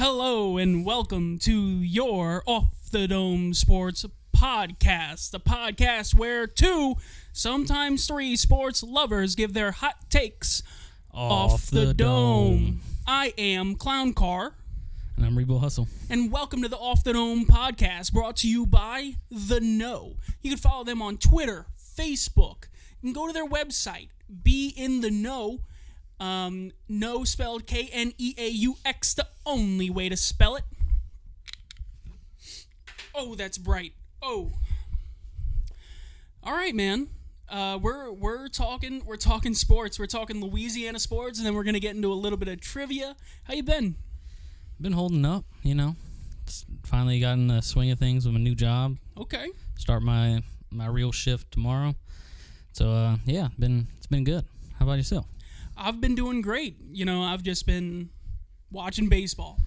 Hello and welcome to your Off the Dome Sports podcast, a podcast where two, sometimes three sports lovers give their hot takes off the dome. I am Clown Car. And I'm Rebo Hustle. And welcome to the Off the Dome podcast, brought to you by The Know. You can follow them on Twitter, Facebook, and go to their website, Be in the Know. No spelled Kneaux, the only way to spell it. Oh, that's bright. Oh. All right, man. We're talking sports. We're talking Louisiana sports, and then we're gonna get into a little bit of trivia. How you been? Been holding up, finally gotten the swing of things with my new job. Okay. Start my real shift tomorrow. So it's been good. How about yourself? I've been doing great. I've just been watching baseball.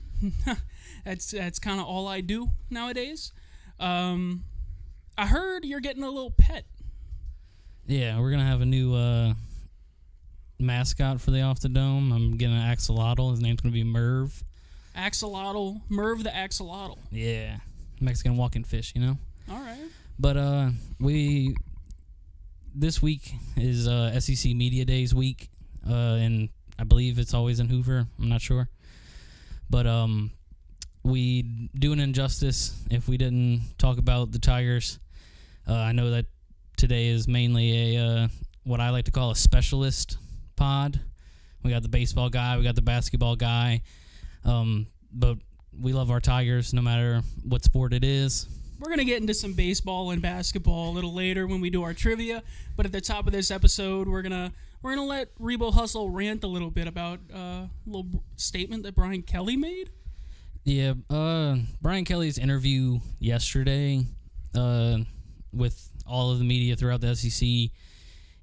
That's kind of all I do nowadays. I heard you're getting a little pet. Yeah, we're gonna have a new mascot for the Off the Dome. I'm getting an axolotl. His name's gonna be Merv. Axolotl, Merv the axolotl. Yeah, Mexican walking fish. All right. But this week is SEC Media Days week. And I believe it's always in Hoover. I'm not sure. But we do an injustice if we didn't talk about the Tigers. I know that today is mainly a what I like to call a specialist pod. We got the baseball guy. We got the basketball guy. But we love our Tigers no matter what sport it is. We're going to get into some baseball and basketball a little later when we do our trivia. But at the top of this episode, we're gonna let Rebo Hustle rant a little bit about a little statement that Brian Kelly made. Yeah, Brian Kelly's interview yesterday with all of the media throughout the SEC,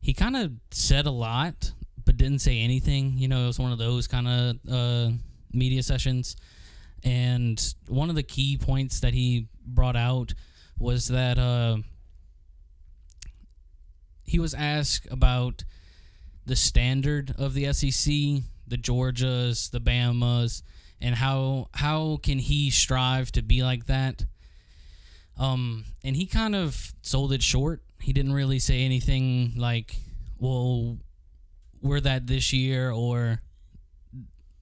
he kind of said a lot but didn't say anything. It was one of those kind of media sessions. And one of the key points that he brought out was that he was asked about the standard of the SEC, the Georgias, the Bamas, and how can he strive to be like that? And he kind of sold it short. He didn't really say anything like, well, we're that this year, or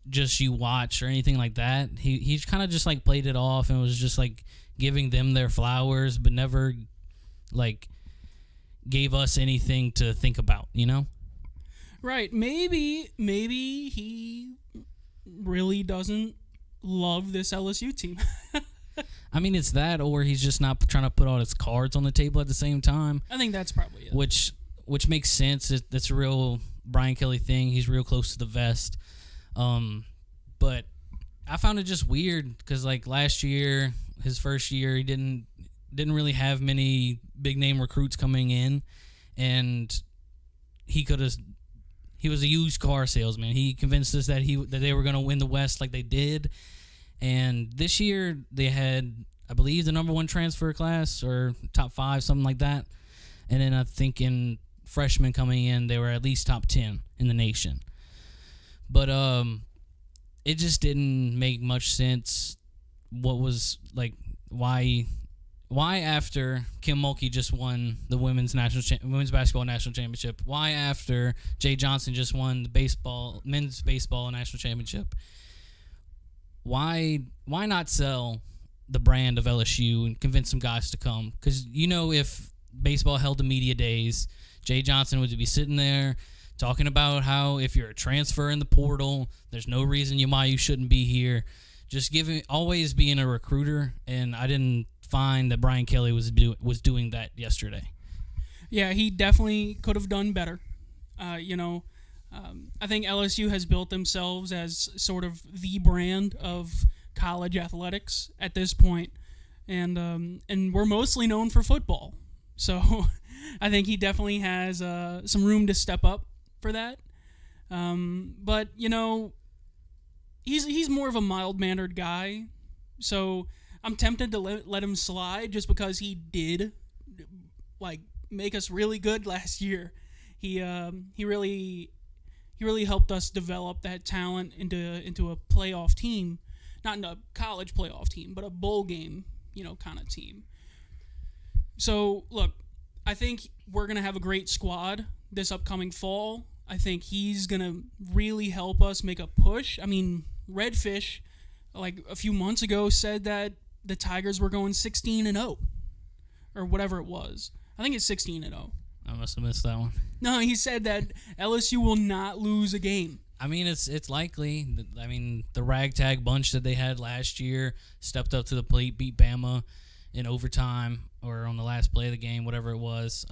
just you watch, or anything like that. He kind of just like played it off and was just like giving them their flowers, but never like gave us anything to think about, Right. Maybe he really doesn't love this LSU team. I mean, it's that, or he's just not trying to put all his cards on the table at the same time. I think that's probably it. Which makes sense. That's a real Brian Kelly thing. He's real close to the vest. But I found it just weird because like last year, his first year, he didn't really have many big name recruits coming in, and he was a used car salesman. He convinced us that they were going to win the West like they did. And this year they had, I believe, the number one transfer class or top 5, something like that. And then I think in freshmen coming in, they were at least top 10 in the nation. But it just didn't make much sense. What was like why after Kim Mulkey just won the women's basketball national championship? Why after Jay Johnson just won the men's baseball national championship? Why not sell the brand of LSU and convince some guys to come? Because if baseball held the media days, Jay Johnson would be sitting there talking about how if you're a transfer in the portal, there's no reason you shouldn't be here. Just always being a recruiter, and I didn't find that Brian Kelly was doing that yesterday. Yeah, he definitely could have done better. I think LSU has built themselves as sort of the brand of college athletics at this point, and we're mostly known for football. So I think he definitely has some room to step up for that. But he's more of a mild-mannered guy, so I'm tempted to let him slide just because he did make us really good last year. He really helped us develop that talent into a playoff team. not in a college playoff team, but a bowl game, kind of team. So, look, I think we're going to have a great squad this upcoming fall. I think he's going to really help us make a push. I mean, Redfish, like a few months ago, said that the Tigers were going 16-0 or whatever it was. I think it's 16-0. I must have missed that one. No, he said that LSU will not lose a game. I mean, it's likely. I mean, the ragtag bunch that they had last year stepped up to the plate, beat Bama in overtime or on the last play of the game, whatever it was.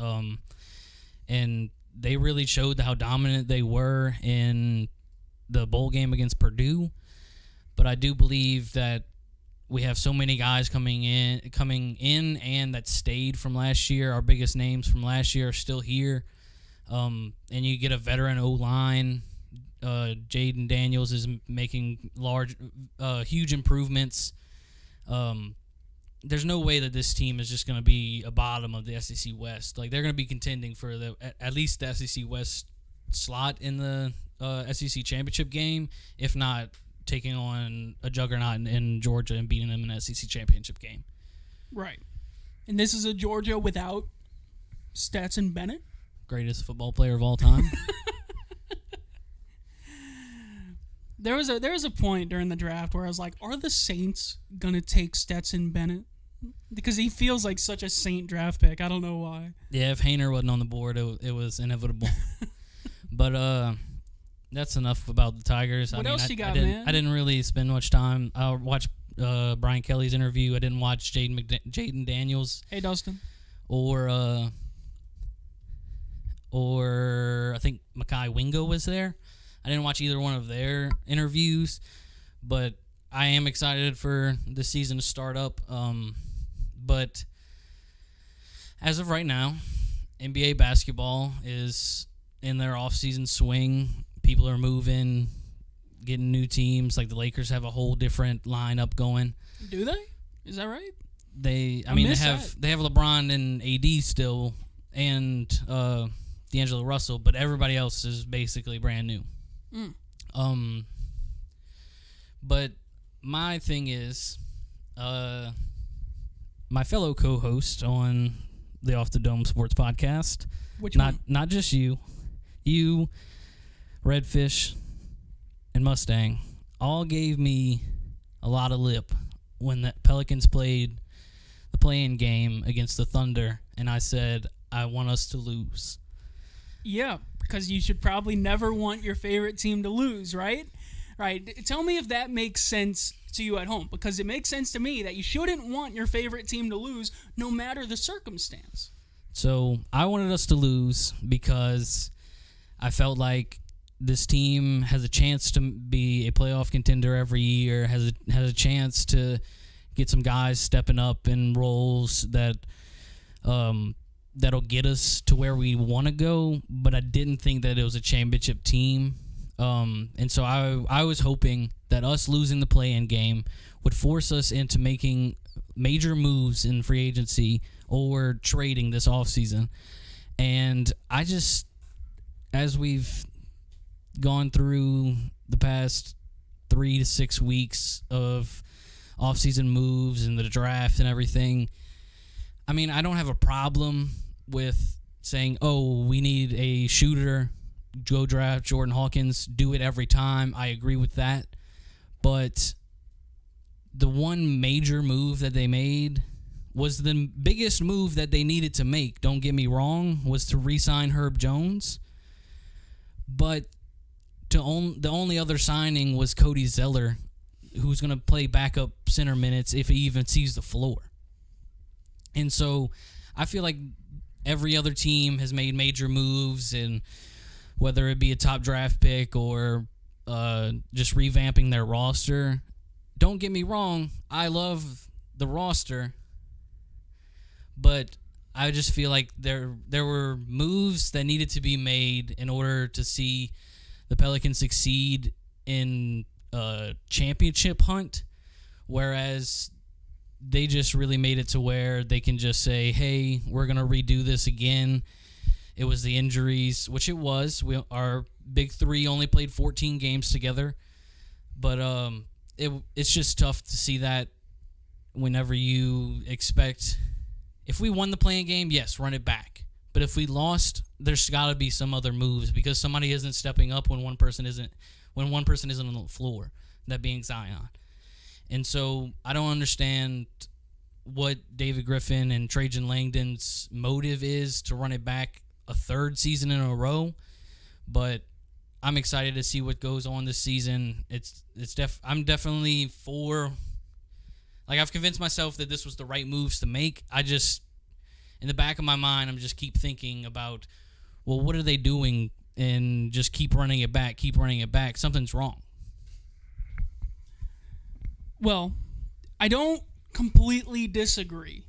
And they really showed how dominant they were in the bowl game against Purdue. But I do believe that we have so many guys coming in and that stayed from last year. Our biggest names from last year are still here. And you get a veteran O-line. Jaden Daniels is making huge improvements. There's no way that this team is just going to be a bottom of the SEC West. Like, they're going to be contending for at least the SEC West slot in the SEC championship game, if not taking on a juggernaut in Georgia and beating them in an SEC championship game. Right. And this is a Georgia without Stetson Bennett. Greatest football player of all time. There was a point during the draft where I was like, are the Saints going to take Stetson Bennett? Because he feels like such a Saint draft pick. I don't know why. Yeah, if Haener wasn't on the board, it was inevitable. But that's enough about the Tigers. What else you got, man? I didn't really spend much time. I watched Brian Kelly's interview. I didn't watch Jaden Daniels. Hey, Dustin. Or I think Mekhi Wingo was there. I didn't watch either one of their interviews, but I am excited for the season to start up. But as of right now, NBA basketball is in their off-season swing. People are moving, getting new teams. Like the Lakers have a whole different lineup going. Do they? Is that right? They have LeBron and AD still, and D'Angelo Russell, but everybody else is basically brand new. But my thing is, my fellow co-host on the Off the Dome Sports Podcast, not just you, Redfish, and Mustang, all gave me a lot of lip when the Pelicans played the play-in game against the Thunder, and I said, I want us to lose. Yeah, because you should probably never want your favorite team to lose, right? Right. Tell me if that makes sense to you at home, because it makes sense to me that you shouldn't want your favorite team to lose no matter the circumstance. So I wanted us to lose because I felt like this team has a chance to be a playoff contender every year, has a chance to get some guys stepping up in roles that that'll get us to where we want to go, but I didn't think that it was a championship team. And so I was hoping that us losing the play-in game would force us into making major moves in free agency or trading this offseason. And I just, as we've gone through the past 3 to 6 weeks of offseason moves and the draft and everything, I mean, I don't have a problem with saying, oh, we need a shooter, go draft Jordan Hawkins, do it every time. I agree with that. But the one major move that they made was the biggest move that they needed to make, don't get me wrong, was to re-sign Herb Jones. But the only other signing was Cody Zeller, who's going to play backup center minutes if he even sees the floor. And so I feel like every other team has made major moves, and whether it be a top draft pick or just revamping their roster. Don't get me wrong, I love the roster, but I just feel like there were moves that needed to be made in order to see the Pelicans succeed in a championship hunt, whereas they just really made it to where they can just say, hey, we're going to redo this again. It was the injuries, which it was. Our big three only played 14 games together. But it's just tough to see that whenever you expect. If we won the playing game, yes, run it back. But if we lost, there's got to be some other moves because somebody isn't stepping up when one person isn't on the floor. That being Zion. And so I don't understand what David Griffin and Trajan Langdon's motive is to run it back a third season in a row, but I'm excited to see what goes on this season. I'm definitely for. Like, I've convinced myself that this was the right moves to make. I just, in the back of my mind, I'm just keep thinking about, well, what are they doing? And just keep running it back. Something's wrong. Well, I don't completely disagree.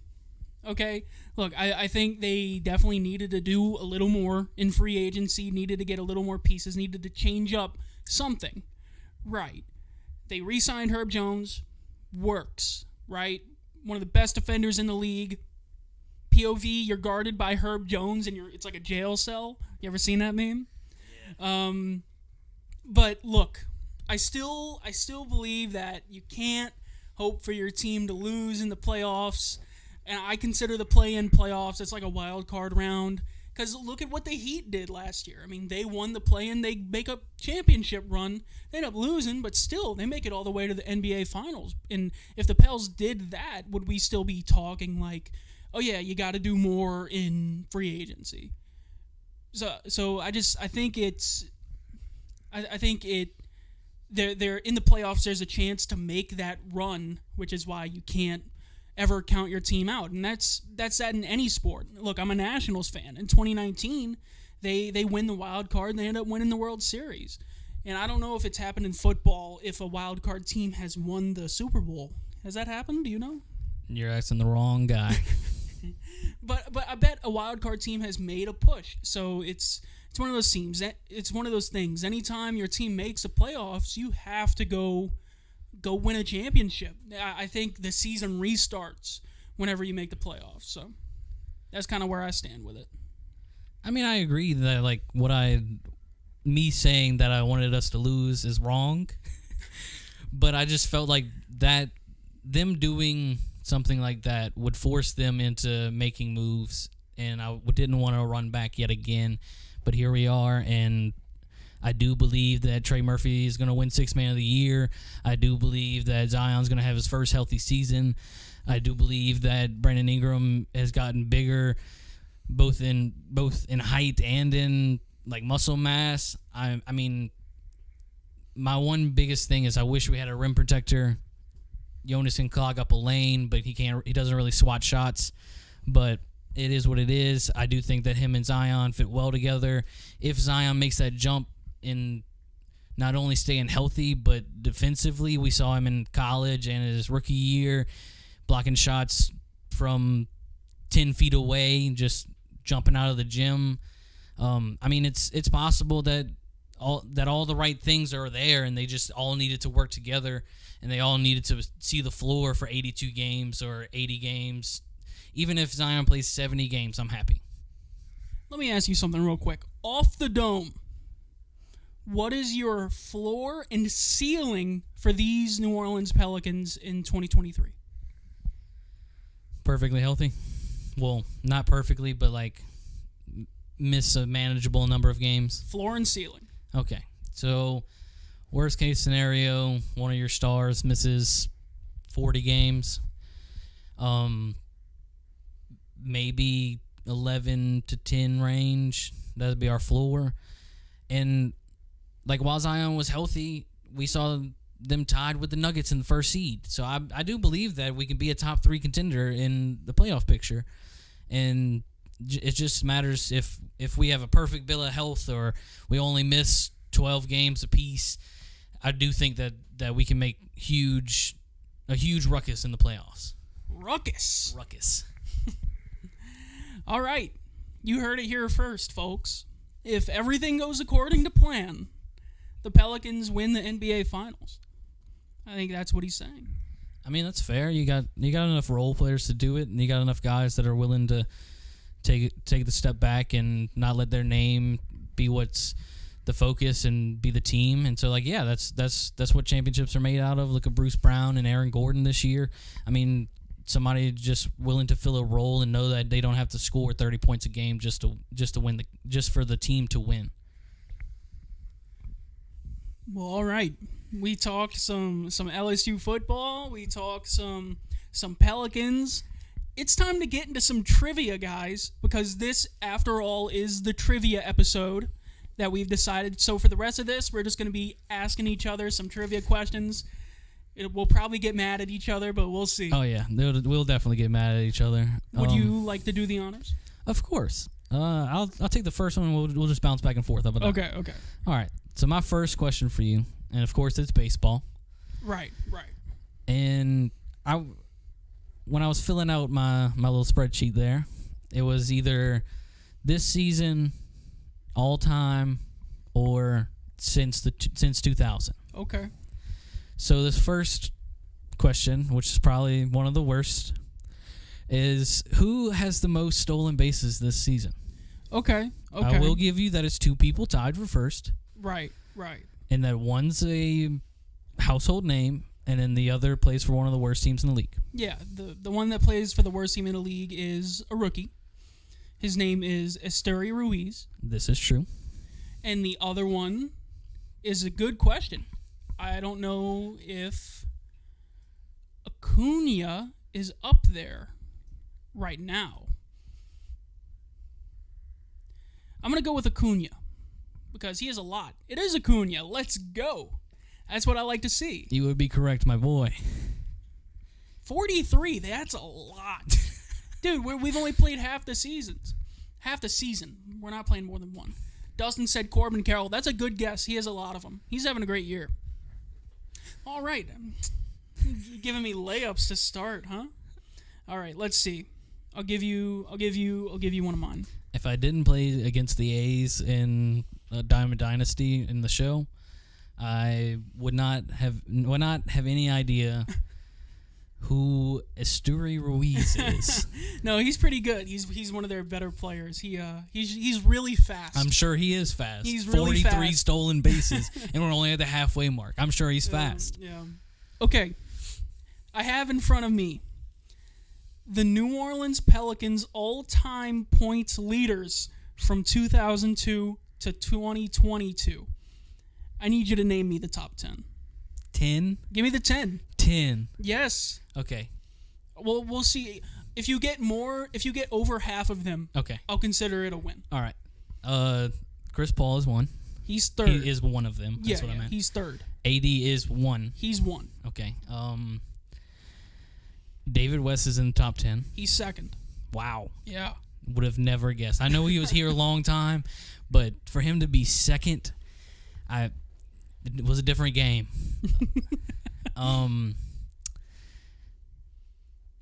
Okay? Look, I think they definitely needed to do a little more in free agency, needed to get a little more pieces, needed to change up something. Right. They re-signed Herb Jones. Works. Right? One of the best defenders in the league. POV, you're guarded by Herb Jones, and it's like a jail cell. You ever seen that meme? Yeah. But look, I still believe that you can't hope for your team to lose in the playoffs. And I consider the play-in playoffs, it's like a wild card round. Because look at what the Heat did last year. I mean, they won the play-in, they make a championship run. They end up losing, but still, they make it all the way to the NBA Finals. And if the Pels did that, would we still be talking like, oh yeah, you got to do more in free agency? So I think they're in the playoffs. There's a chance to make that run, which is why you can't ever count your team out, and that's that in any sport. Look, I'm a Nationals fan. In 2019, they win the wild card and they end up winning the World Series. And I don't know if it's happened in football if a wild card team has won the Super Bowl. Has that happened? Do you know? You're asking the wrong guy. But I bet a wild card team has made a push. So it's one of those teams. It's one of those things. Anytime your team makes the playoffs, you have to go win a championship. I think the season restarts whenever you make the playoffs. So that's kind of where I stand with it. I mean, I agree that like me saying that I wanted us to lose is wrong. But I just felt like that them doing something like that would force them into making moves, and I didn't want to run back yet again. But here we are, and I do believe that Trey Murphy is going to win Sixth Man of the Year. I do believe that Zion's going to have his first healthy season. I do believe that Brandon Ingram has gotten bigger, both in height and in like muscle mass. I mean, my one biggest thing is I wish we had a rim protector. Jonas can clog up a lane, but he doesn't really swat shots. But it is what it is. I do think that him and Zion fit well together. If Zion makes that jump in not only staying healthy, but defensively, we saw him in college and his rookie year blocking shots from 10 feet away, just jumping out of the gym. I mean, it's possible that all the right things are there, and they just all needed to work together, and they all needed to see the floor for 82 games or 80 games. Even if Zion plays 70 games, I'm happy. Let me ask you something real quick. Off the dome, what is your floor and ceiling for these New Orleans Pelicans in 2023? Perfectly healthy. Well, not perfectly, but like miss a manageable number of games. Floor and ceiling. Okay. So, worst case scenario, one of your stars misses 40 games. Maybe 11 to 10 range. That would be our floor. And like while Zion was healthy, we saw them tied with the Nuggets in the first seed. So I do believe that we can be a top 3 contender in the playoff picture. And it just matters if we have a perfect bill of health or we only miss 12 games apiece. I do think that we can make a huge ruckus in the playoffs. Ruckus. All right. You heard it here first, folks. If everything goes according to plan, the Pelicans win the NBA Finals. I think that's what he's saying. I mean, that's fair. You got enough role players to do it, and you got enough guys that are willing to take the step back and not let their name be what's the focus and be the team. And so, like, yeah, that's what championships are made out of. Look at Bruce Brown and Aaron Gordon this year. I mean, somebody just willing to fill a role and know that they don't have to score 30 points a game just to win just for the team to win. Well, all right. We talked some LSU football. We talked some Pelicans. It's time to get into some trivia, guys, because this, after all, is the trivia episode that we've decided. So for the rest of this, we're just going to be asking each other some trivia questions. We'll probably get mad at each other, but we'll see. Oh, yeah. We'll definitely get mad at each other. Would you like to do the honors? Of course. I'll take the first one, and we'll just bounce back and forth. Okay. All right. So my first question for you, and of course it's baseball. Right. And when I was filling out my little spreadsheet there, it was either this season, all time, or since 2000. Okay. So this first question, which is probably one of the worst, is who has the most stolen bases this season? Okay. I will give you that it's two people tied for first. Right. And that one's a household name, and then the other plays for one of the worst teams in the league. Yeah, the one that plays for the worst team in the league is a rookie. His name is Esteury Ruiz. This is true. And the other one is a good question. I don't know if Acuna is up there right now. I'm going to go with Acuna because he has a lot. It is Acuna. Let's go. That's what I like to see. You would be correct, my boy. 43, that's a lot. Dude, we've only played half the season. We're not playing more than one. Dustin said Corbin Carroll. That's a good guess. He has a lot of them. He's having a great year. All right. You're giving me layups to start, huh? All right, let's see. I'll give you one of mine. If I didn't play against the A's in Diamond Dynasty in the show, I would not have any idea who Esteury Ruiz is. No, he's pretty good. He's one of their better players. He's really fast. I'm sure he is fast. He's really 43 fast. stolen bases, and we're only at the halfway mark. I'm sure he's fast. Yeah. Okay. I have in front of me the New Orleans Pelicans all-time points leaders from 2002 to 2022. I need you to name me the top 10. 10? Give me the 10. 10. Yes. Okay. Well, we'll see. If you get over half of them, Okay. I'll consider it a win. All right. Chris Paul is one. He's third. He is one of them. That's what I meant. He's third. AD is one. He's one. Okay. David West is in the top 10. He's second. Wow. Yeah. Would have never guessed. I know he was here a long time, but for him to be second, it was a different game.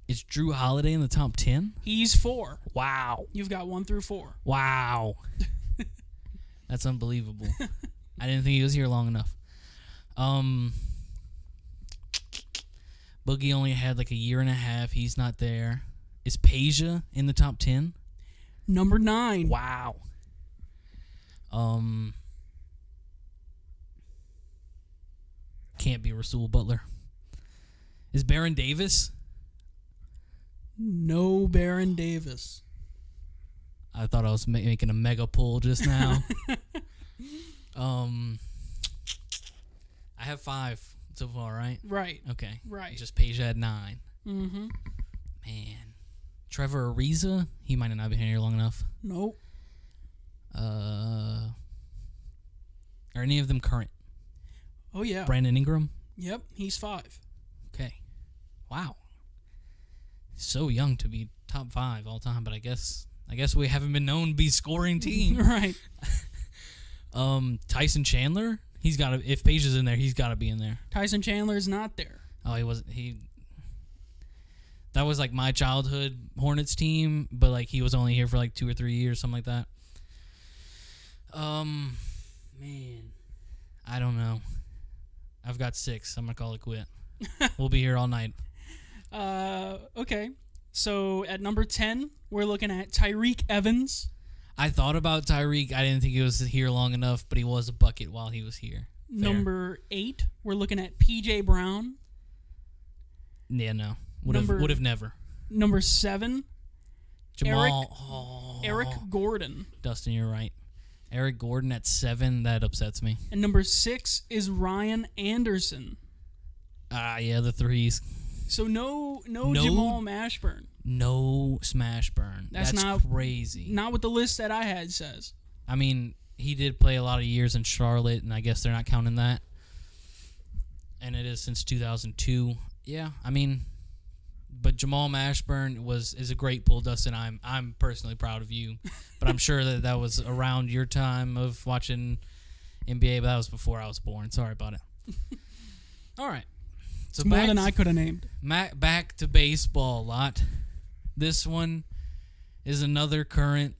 Is Drew Holiday in the top 10? He's 4. Wow. You've got 1 through 4. Wow. That's unbelievable. I didn't think he was here long enough. Boogie only had like a year and a half. He's not there. Is Peja in the top 10? Number 9. Wow. Can't be Rasul Butler. Is Baron Davis? No Baron Davis. I thought I was making a mega pull just now. I have 5 so far, right? Right. Okay. Right. Just Peja at 9. Mm-hmm. Man. Trevor Ariza? He might not have been here long enough. Nope. Are any of them current? Oh, yeah. Brandon Ingram? Yep. He's 5. Okay. Wow. So young to be top 5 all time, but I guess we haven't been known to be scoring team. Right. Tyson Chandler? He's got to. If Page is in there, he's got to be in there. Tyson Chandler is not there. Oh, he wasn't. That was like my childhood Hornets team, but like he was only here for like 2 or 3 years, something like that. Man, I don't know. I've got 6. I'm gonna call it quit. We'll be here all night. Okay. So at number 10, we're looking at Tyreek Evans. I thought about Tyreek. I didn't think he was here long enough, but he was a bucket while he was here. Fair. Number 8, we're looking at P.J. Brown. Yeah, no. Would have never. Number 7, Jamal. Eric Gordon. Dustin, you're right. Eric Gordon at 7, that upsets me. And number 6 is Ryan Anderson. Yeah, the 3s. So no Jamal Mashburn. No smash burn. That's not crazy. Not what the list that I had says. I mean, he did play a lot of years in Charlotte, and I guess they're not counting that. And it is since 2002. Yeah, I mean, but Jamal Mashburn is a great pull, Dustin. I'm personally proud of you, but I'm sure that was around your time of watching NBA, but that was before I was born. Sorry about it. All right. So it's more than I could have named. Back to baseball, lot. This one is another current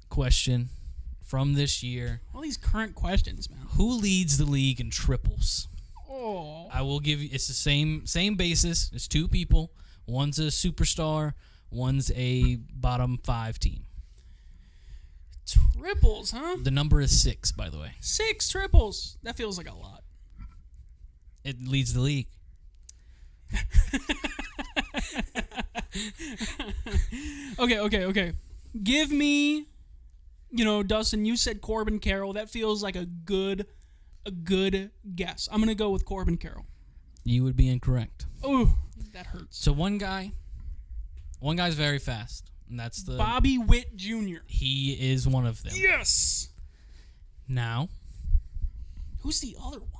question from this year. All these current questions, man. Who leads the league in triples? Oh. I will give you. It's the same basis. It's 2 people. One's a superstar. One's a bottom 5 team. Triples, huh? The number is 6, by the way. 6 triples. That feels like a lot. It leads the league. Okay. Give me, Dustin, you said Corbin Carroll. That feels like a good guess. I'm going to go with Corbin Carroll. You would be incorrect. Oh, that hurts. So one guy's very fast, and that's the Bobby Witt Jr. He is one of them. Yes. Now, who's the other one?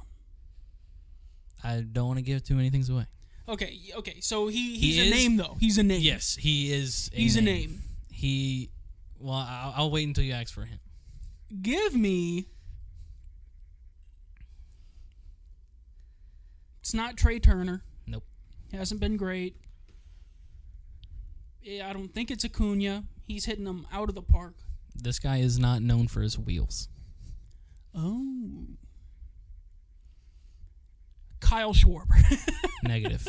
I don't want to give too many things away. Okay. So he's a name, though. He's a name. Yes, he is. He's a name. Well, I'll wait until you ask for him. Give me. It's not Trey Turner. Nope. He hasn't been great. I don't think it's Acuna. He's hitting them out of the park. This guy is not known for his wheels. Oh. Kyle Schwarber. Negative.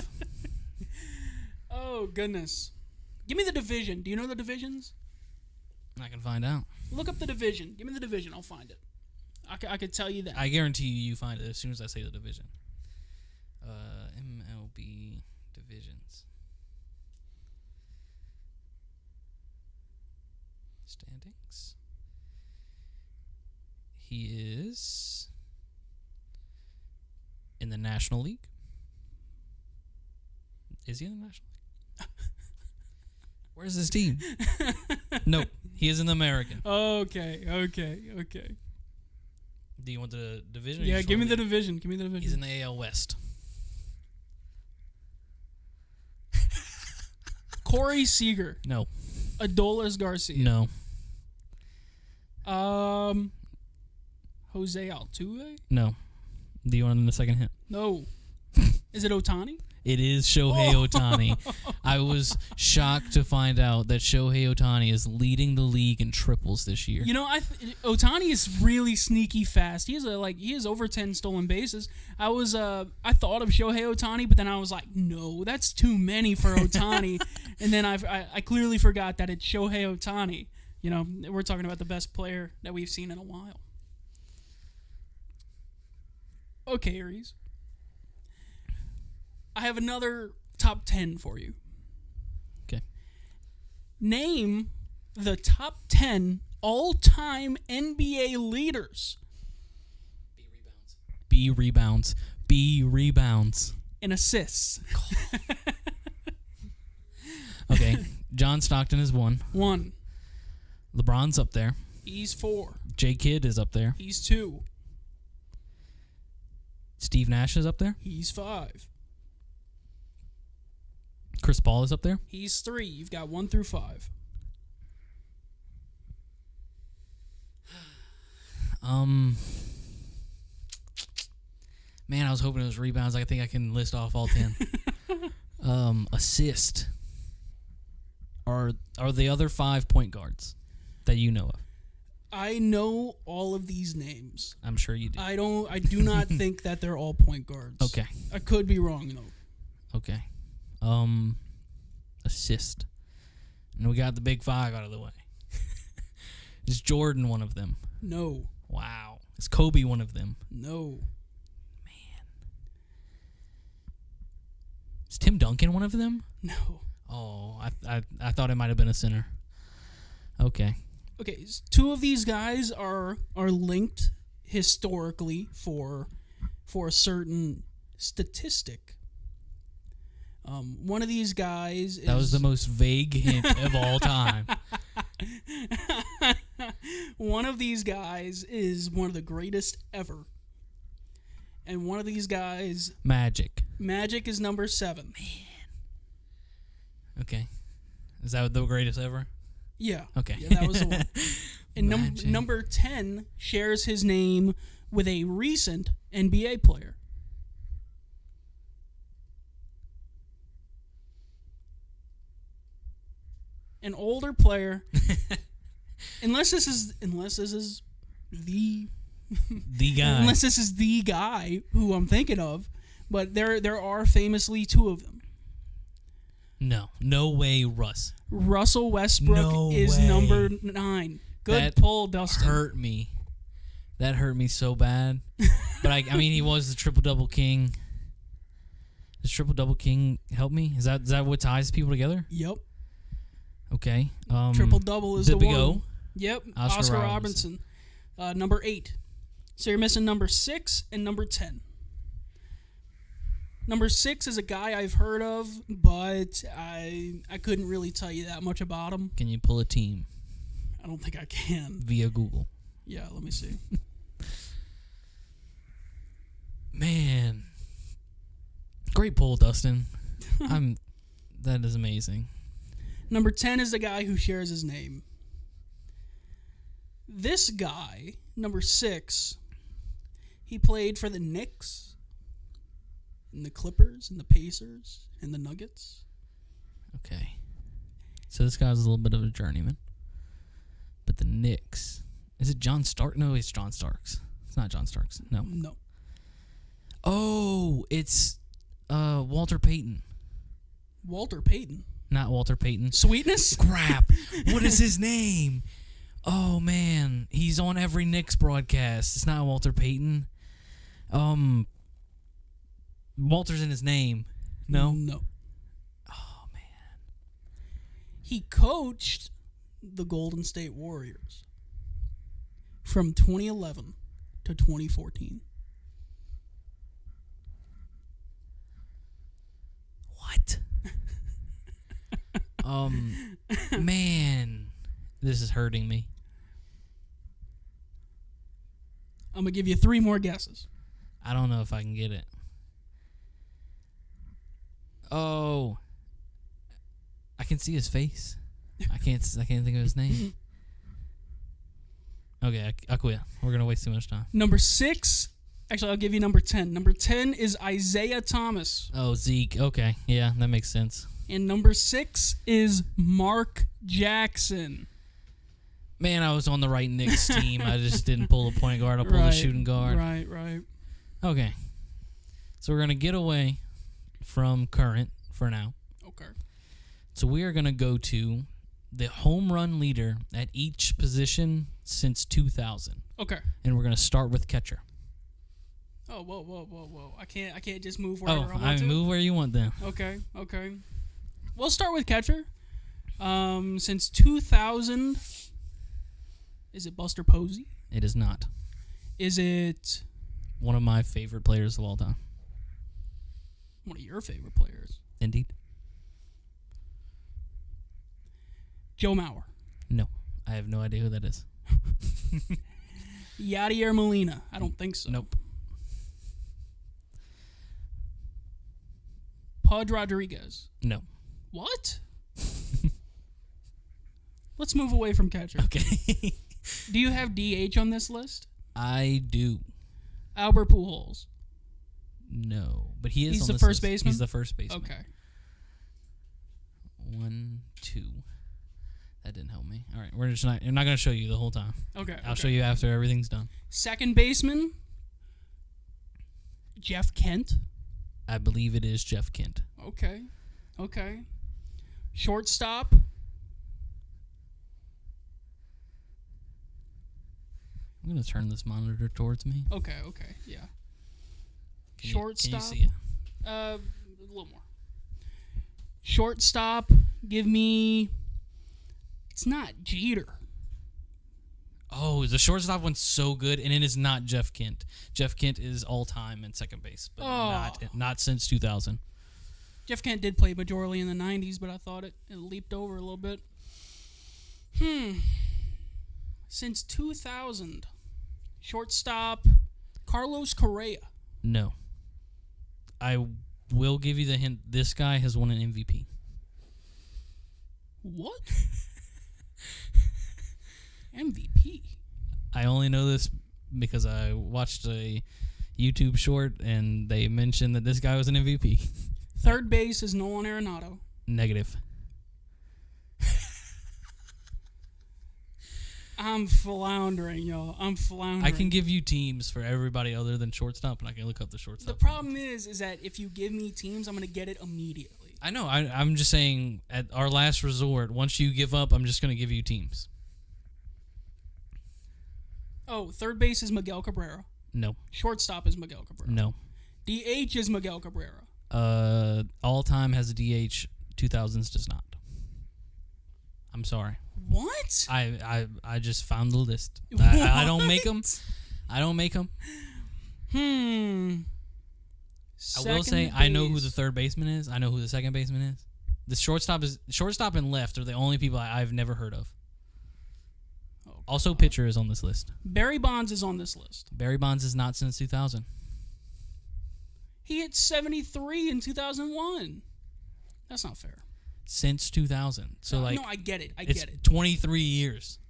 Oh, goodness. Give me the division. Do you know the divisions? I can find out. Look up the division. Give me the division. I'll find it. I could tell you that. I guarantee you find it as soon as I say the division. MLB divisions. Standings. He is in the National League. Is he in the National League? Where's his team? Nope. He is in the American. Okay. Do you want the division? Yeah, give me the division. He's in the AL West. Corey Seager. No. Adolis Garcia. No. Jose Altuve? No. Do you want in the second hint? No. Is it Ohtani? It is Shohei Ohtani. I was shocked to find out that Shohei Ohtani is leading the league in triples this year. Ohtani is really sneaky fast. He has over 10 stolen bases. I thought of Shohei Ohtani, but then I was like, no, that's too many for Ohtani. And then I clearly forgot that it's Shohei Ohtani. We're talking about the best player that we've seen in a while. Okay, Aries. I have another top 10 for you. Okay. Name the top 10 all-time NBA leaders. B rebounds. And assists. Okay. John Stockton is 1. 1. LeBron's up there. He's 4. J. Kidd is up there. He's 2. Steve Nash is up there. He's 5. Chris Paul is up there. He's 3. You've got 1 through 5. Man, I was hoping it was rebounds. I think I can list off all 10. Assist. Are the other 5 point guards that you know of? I know all of these names. I'm sure you do. I do not think that they're all point guards. Okay. I could be wrong though. Okay. Assist. And we got the big 5 out of the way. Is Jordan one of them? No. Wow. Is Kobe one of them? No. Is Tim Duncan one of them? No. Oh, I thought it might have been a center. Okay. Okay, two of these guys are linked historically for a certain statistic. One of these guys That was the most vague hint of all time. One of these guys is one of the greatest ever. And one of these guys... Magic is number 7. Okay. Is that the greatest ever? Yeah. Okay. Yeah, that was the one. And Magic. number 10 shares his name with a recent NBA player. An older player. unless this is the guy. unless this is the guy who I'm thinking of, but there are famously two of them. No way, Russ. Russell Westbrook No is way. number 9. Good That pull, Dustin. Hurt me. That hurt me so bad. But I mean, he was the triple-double king. Does triple-double king help me? Is that what ties people together? Yep. Okay. Triple double is the the big one. O? Yep. Oscar Oscar Robertson. Robertson. Number 8. So you're missing number 6 and number 10. Number 6 is a guy I've heard of, but I couldn't really tell you that much about him. Can you pull a team I don't think I can. via Google? Yeah, let me see. Man. Great pull, Dustin. That is amazing. Number 10 is the guy who shares his name. This guy, number 6, he played for the Knicks, and the Clippers, and the Pacers, and the Nuggets. Okay. So this guy was a little bit of a journeyman. But the Knicks. Is it John Stark? No, it's John Starks. It's not John Starks. No. No. Oh, it's Walter Payton. Walter Payton. Not Walter Payton. Sweetness? Crap. What is his name? Oh, man. He's on every Knicks broadcast. It's not Walter Payton. Walter's in his name. No? No. Oh, man. He coached the Golden State Warriors from 2011 to 2014. What? Man. This is hurting me. I'm going to give you 3 more guesses. I don't know if I can get it. Oh. I can see his face. I can't think of his name. Okay, I quit. We're going to waste too much time. Number 6, actually, I'll give you number 10. Number 10 is Isaiah Thomas. Oh, Zeke. Okay. Yeah, that makes sense. And number 6 is Mark Jackson. Man, I was on the right Knicks team. I just didn't pull the point guard. I pulled the shooting guard. Right. Okay. So we're going to get away from current for now. Okay. So we are going to go to the home run leader at each position since 2000. Okay. And we're going to start with catcher. Oh, whoa. I can't just move wherever I want I to. move where you want then. Okay. We'll start with catcher. Since 2000, is it Buster Posey? It is not. Is it One of my favorite players of all time. one of your favorite players? Indeed. Joe Mauer. No. I have no idea who that is. Yadier Molina. I don't think so. Nope. Pudge Rodriguez. No. What? Let's move away from catcher. Okay. Do you have DH on this list? I do. Albert Pujols. No. But he is He's on the this first list. baseman? He's the first baseman. Okay. 1, 2. That didn't help me. All right. We're not going to show you the whole time. Okay. I'll show you after everything's done. Second baseman, Jeff Kent. I believe it is Jeff Kent. Okay. Shortstop, I'm gonna turn this monitor towards me. Okay, yeah. Can Shortstop. you see it? A little more. Shortstop. Give me. It's not Jeter. Oh, the shortstop one's so good, and it is not Jeff Kent. Jeff Kent is all time in second base, but not since 2000. Jeff Kent did play majorly in the 90s, but I thought it leaped over a little bit. Since 2000, shortstop Carlos Correa. No. I will give you the hint. This guy has won an MVP. What? MVP? I only know this because I watched a YouTube short, and they mentioned that this guy was an MVP. Third base is Nolan Arenado. Negative. I'm floundering, y'all. I'm floundering. I can give you teams for everybody other than shortstop, and I can look up the shortstop. The problem is that if you give me teams, I'm going to get it immediately. I know. I'm just saying, at our last resort, once you give up, I'm just going to give you teams. Oh, third base is Miguel Cabrera. No. Shortstop is Miguel Cabrera. No. DH is Miguel Cabrera. All time has a DH. 2000s does not. I'm sorry. What? I just found the list. I don't make them. I don't make them. I will say I know who the third baseman is. I know who the second baseman is. The shortstop and left are the only people I've never heard of. Also, pitcher is on this list. Barry Bonds is on this list. Barry Bonds is not since 2000. He hit 73 in 2001. That's not fair. Since 2000. So, no, I get it. It's 23 years.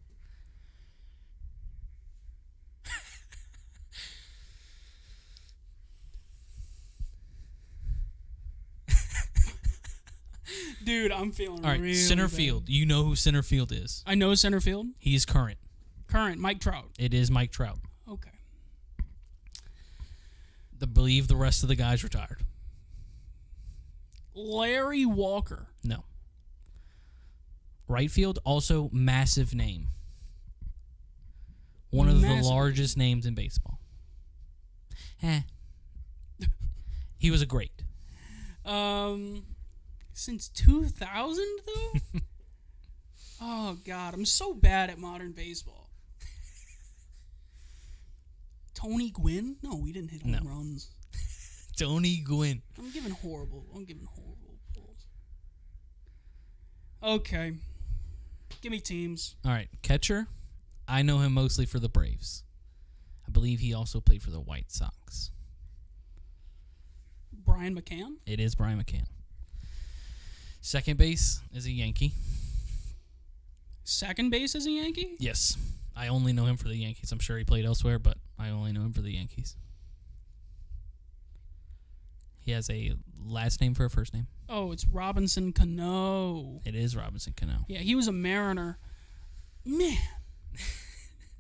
Dude, I'm feeling all right, real center bad. field. You know who center field is. I know center field. He's current. Current, Mike Trout. It is Mike Trout. Okay. I believe the rest of the guys retired. Larry Walker. No. Right field, also massive name. One of the largest names in baseball. He was a great. Since 2000, though? Oh, God. I'm so bad at modern baseball. Tony Gwynn? No, we didn't hit home runs. Tony Gwynn. I'm giving horrible pulls. Okay. Give me teams. All right. Catcher. I know him mostly for the Braves. I believe he also played for the White Sox. Brian McCann? It is Brian McCann. Second base is a Yankee. Second base is a Yankee? Yes. I only know him for the Yankees. I'm sure he played elsewhere, but I only know him for the Yankees. He has a last name for a first name. Oh, it's Robinson Cano. It is Robinson Cano. Yeah, he was a Mariner. Man.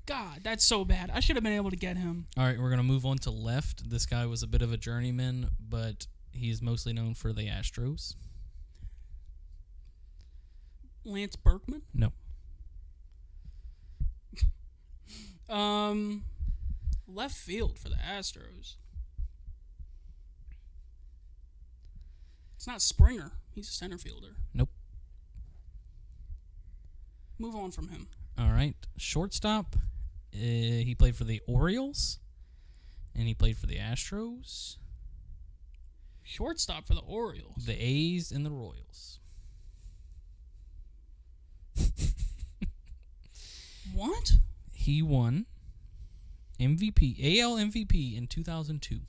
God, that's so bad. I should have been able to get him. All right, we're going to move on to left. This guy was a bit of a journeyman, but he's mostly known for the Astros. Lance Berkman? No. Left field for the Astros. It's not Springer. He's a center fielder. Nope. Move on from him. All right. Shortstop. He played for the Orioles, and he played for the Astros, Shortstop for the Orioles. the A's, and the Royals. What? He won MVP, AL MVP in 2002.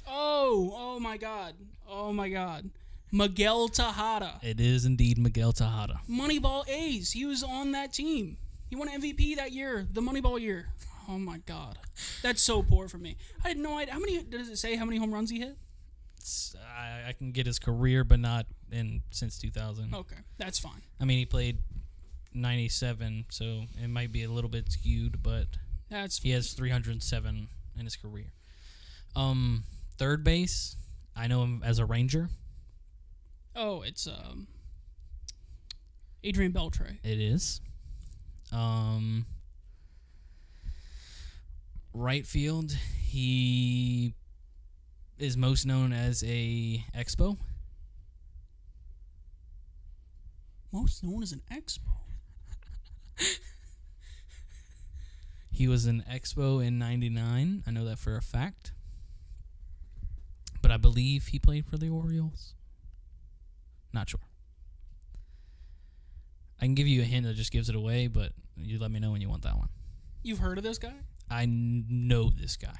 Oh my God. Oh my God. Miguel Tejada. It is indeed Miguel Tejada. Moneyball A's. He was on that team. He won MVP that year, the Moneyball year. Oh my God. That's so poor for me. I had no idea. How many, does it say how many home runs he hit? I can get his career, but not since 2000. Okay, that's fine. I mean, he played 97, so it might be a little bit skewed, but he has 307 in his career. Third base, I know him as a Ranger. Oh, it's Adrian Beltre. It is. Right field, he is most known as a Expo. Most known as an Expo. He was an Expo in '99. I know that for a fact. But I believe he played for the Orioles. Not sure. I can give you a hint that just gives it away, but you let me know when you want that one. You've heard of this guy? I know this guy.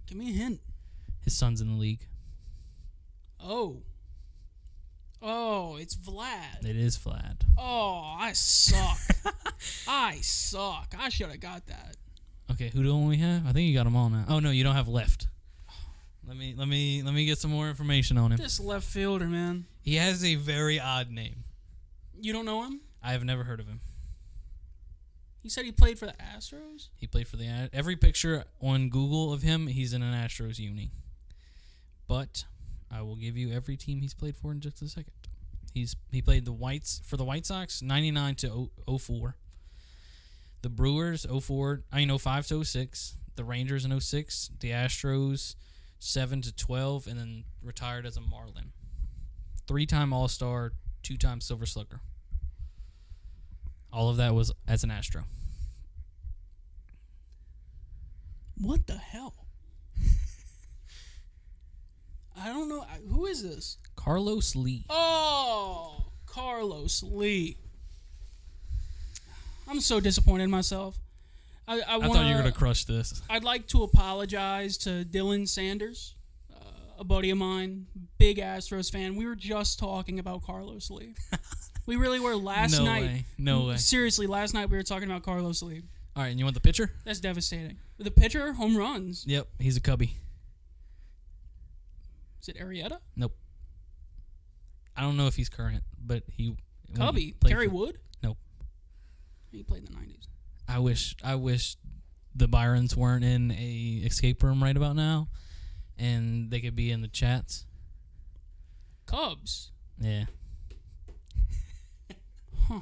Give me a hint. His son's in the league. Oh, it's Vlad. It is Vlad. Oh, I suck. I suck. I should have got that. Okay, who don't we have? I think you got them all now. Oh no, you don't have left. Let me get some more information on him. This left fielder, man. He has a very odd name. You don't know him? I have never heard of him. He said he played for the Astros? He played for the every picture on Google of him, he's in an Astros uni. But I will give you every team he's played for in just a second. He played the White Sox 99 to 04. The Brewers 05 to 06, the Rangers in 06, the Astros 7 to 12, and then retired as a Marlin. 3-time All-Star, 2-time Silver Slugger. All of that was as an Astro. What the hell? I don't know. Who is this? Carlos Lee. Oh, Carlos Lee. I'm so disappointed in myself. I thought you were going to crush this. I'd like to apologize to Dylan Sanders, a buddy of mine, big Astros fan. We were just talking about Carlos Lee. We really were last night. No way. Seriously, last night we were talking about Carlos Lee. All right, and you want the pitcher? That's devastating. The pitcher, home runs. Yep, he's a Cubby. Is it Arrieta? Nope. I don't know if he's current, but he... Cubby? Kerry Wood? Nope. He played in the 90s. I wish the Byrons weren't in a escape room right about now, and they could be in the chats. Cubs? Yeah. Huh.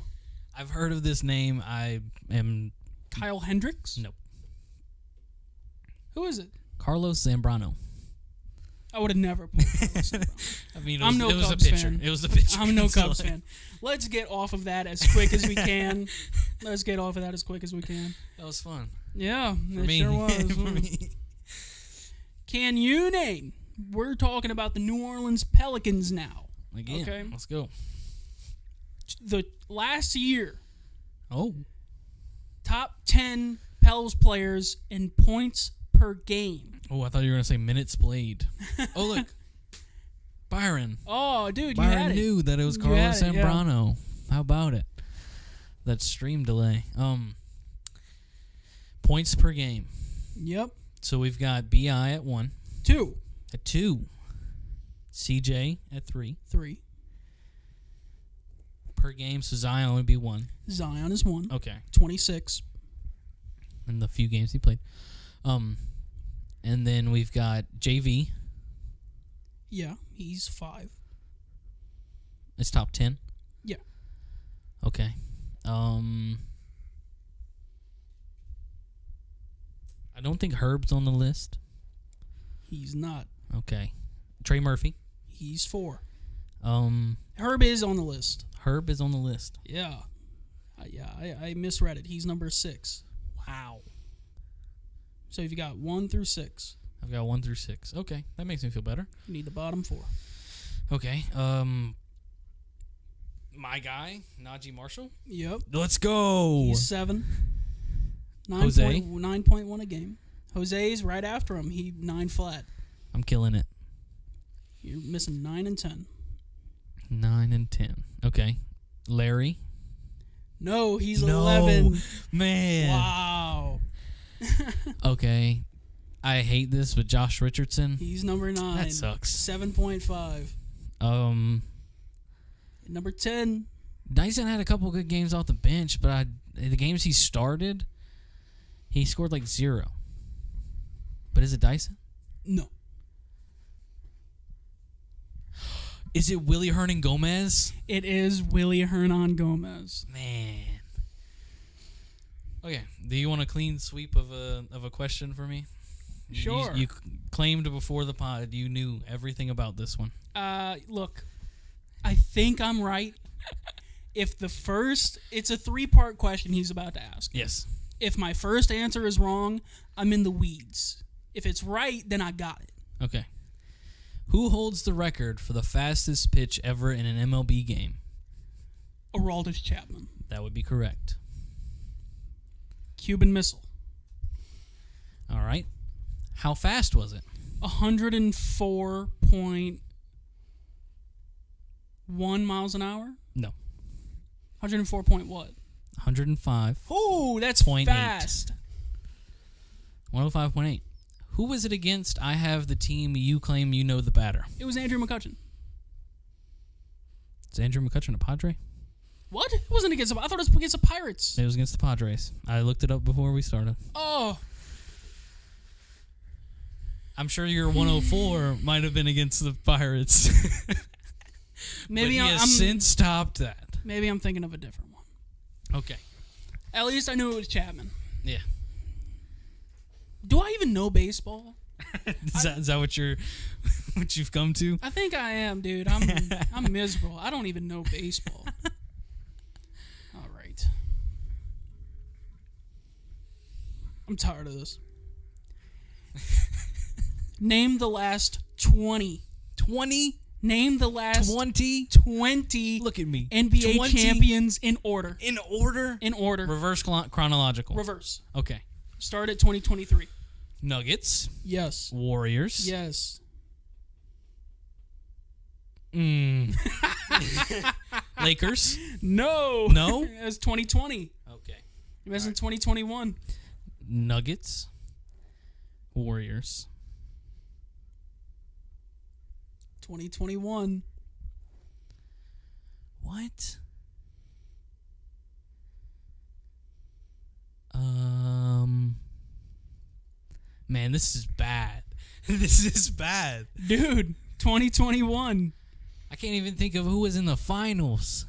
I've heard of this name. I am... Kyle Hendricks? Nope. Who is it? Carlos Zambrano. I would have never put Carlos Zambrano. I mean, it was a Cubs pitcher. fan. It was the pitcher. I'm no Cubs fan. Let's get off of that as quick as we can. Let's get off of that as quick as we can. That was fun. Yeah, For it me. sure was. For me. Can you name? We're talking about the New Orleans Pelicans now. Again, Okay. Let's go. The last year, Oh. top 10 Pels players in points per game. Oh, I thought you were going to say minutes played. Oh, look. Byron. Oh, dude, you Byron had it. knew that it was You Carlos had it, yeah. Zambrano. How about it? That stream delay. Points per game. Yep. So we've got BI at 1. 2. At 2. CJ at 3. 3. Per game, so Zion would be 1. Zion is 1. Okay. 26. In the few games he played. And then we've got JV. Yeah, he's 5. It's top 10. Yeah. Okay. I don't think Herb's on the list. He's not. Okay. Trey Murphy. He's 4. Herb is on the list. Herb is on the list. Yeah. I misread it. He's number 6. Wow. So you've got 1 through 6. I've got 1 through 6. Okay, that makes me feel better. You need the bottom 4. Okay. My guy, Najee Marshall. Yep. Let's go. He's 7. Jose? 9.1 a game. Jose's right after him. He 9 flat. I'm killing it. You're missing 9 and 10. 9 and 10. Okay. Larry. No, he's No. 11. Man. Wow. Okay. I hate this, but Josh Richardson. He's number 9. That sucks. 7.5. Number 10. Dyson had a couple good games off the bench, but the games he started, he scored like 0. But is it Dyson? No. Is it Willie Hernan Gomez? It is Willie Hernan Gomez. Man. Okay. Do you want a clean sweep of a question for me? Sure. You claimed before the pod you knew everything about this one. Look, I think I'm right. If it's a 3-part question he's about to ask. Yes. If my first answer is wrong, I'm in the weeds. If it's right, then I got it. Okay. Who holds the record for the fastest pitch ever in an MLB game? Aroldis Chapman. That would be correct. Cuban Missile. All right. How fast was it? 104.1 miles an hour? No. 104 point what? 105. Oh, that's fast. 105.8. Who was it against? I have the team. You claim you know the batter. It was Andrew McCutchen. Is Andrew McCutchen a Padre? What? It wasn't against I thought it was against the Pirates. It was against the Padres. I looked it up before we started. Oh. I'm sure your 104 might have been against the Pirates. Maybe but he has since stopped that. Maybe I'm thinking of a different one. Okay. At least I knew it was Chapman. Yeah. Do I even know baseball? Is that what you've come to? I think I am, dude. I'm miserable. I don't even know baseball. All right. I'm tired of this. Name the last 20. 20? Name the last 20? 20 Look at me. NBA 20? champions in order. In order? In order. Reverse chronological. Reverse. Okay. Start at 2023. Nuggets. Yes. Warriors. Yes. Lakers. No. No? It was 2020. Okay. It was in 2021. Nuggets. Warriors. 2021. What? Man, this is bad. This is bad. Dude, 2021. I can't even think of who was in the finals.